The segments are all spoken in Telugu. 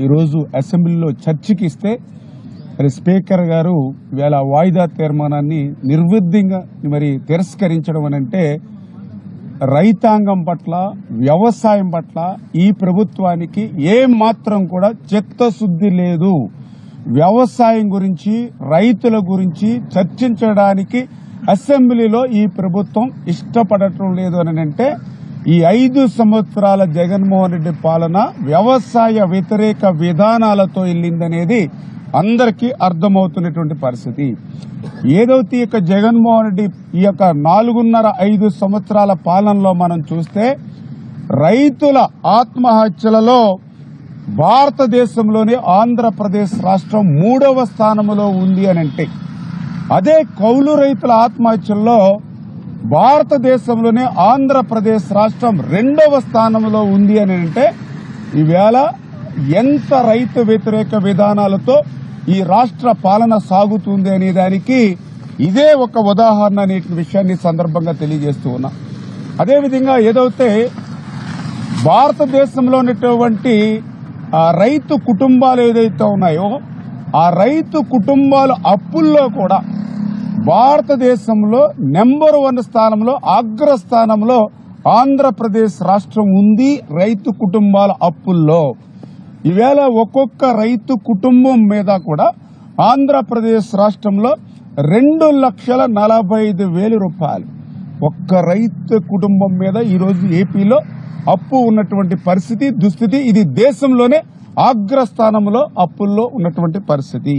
ఈరోజు అసెంబ్లీలో చర్చకి ఇస్తే మరి స్పీకర్ గారు ఇవాళ వాయిదా తీర్మానాన్ని నిర్విఘ్నంగా మరి తిరస్కరించడం అనంటే రైతాంగం పట్ల వ్యవసాయం పట్ల ఈ ప్రభుత్వానికి ఏ మాత్రం కూడా చిత్తశుద్ధి లేదు. వ్యవసాయం గురించి రైతుల గురించి చర్చించడానికి అసెంబ్లీలో ఈ ప్రభుత్వం ఇష్టపడటం లేదు అని అంటే ఈ 5 సంవత్సరాల జగన్మోహన్ రెడ్డి పాలన వ్యవసాయ వ్యతిరేక విధానాలతో వెళ్ళిందనేది అందరికీ అర్థమవుతున్నటువంటి పరిస్థితి. ఏదైతే ఈ జగన్మోహన్ రెడ్డి ఈ 4.5 సంవత్సరాల పాలనలో మనం చూస్తే రైతుల ఆత్మహత్యలలో భారతదేశంలోని ఆంధ్రప్రదేశ్ రాష్ట్రం 3వ స్థానంలో ఉంది అని అంటే, అదే కౌలు రైతుల ఆత్మహత్యల్లో భారతదేశంలోనే ఆంధ్రప్రదేశ్ రాష్ట్రం 2వ స్థానంలో ఉంది అని అంటే ఈవేళ ఎంత రైతు వ్యతిరేక విధానాలతో ఈ రాష్ట్ర పాలన సాగుతుంది అనే దానికి ఇదే ఒక ఉదాహరణ అనే విషయాన్ని సందర్భంగా తెలియజేస్తూ ఉన్నా. అదేవిధంగా ఏదైతే భారతదేశంలో ఉన్నటువంటి రైతు కుటుంబాలు ఏదైతే ఉన్నాయో ఆ రైతు కుటుంబాల అప్పుల్లో కూడా భారతదేశంలో నెంబర్ 1 స్థానంలో అగ్రస్థానంలో ఆంధ్రప్రదేశ్ రాష్ట్రం ఉంది రైతు కుటుంబాల అప్పుల్లో. ఈవేళ ఒక్కొక్క రైతు కుటుంబం మీద కూడా ఆంధ్రప్రదేశ్ రాష్ట్రంలో 2,45,000 రూపాయలు ఒక్క రైతు కుటుంబం మీద ఈరోజు ఏపీలో అప్పు ఉన్నటువంటి పరిస్థితి, దుస్థితి. ఇది దేశంలోనే అగ్రస్థానంలో అప్పుల్లో ఉన్నటువంటి పరిస్థితి.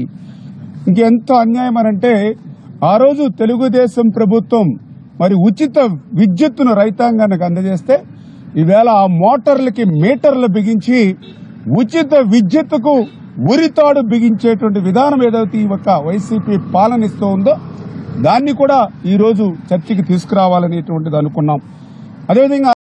ఇంకెంత అన్యాయం అనంటే ఆ రోజు తెలుగుదేశం ప్రభుత్వం మరి ఉచిత విద్యుత్తును రైతాంగానికి అందజేస్తే ఈవేళ ఆ మోటార్లకి మీటర్లు బిగించి ఉచిత విద్యుత్తుకు ఉరితాడు బిగించేటువంటి విధానం ఏదైతే ఈ ఒక వైసీపీ పాలనిస్తూ ఉందో దాన్ని కూడా ఈ రోజు చర్చకి తీసుకురావాలనేటువంటిది అనుకున్నాం. అదేవిధంగా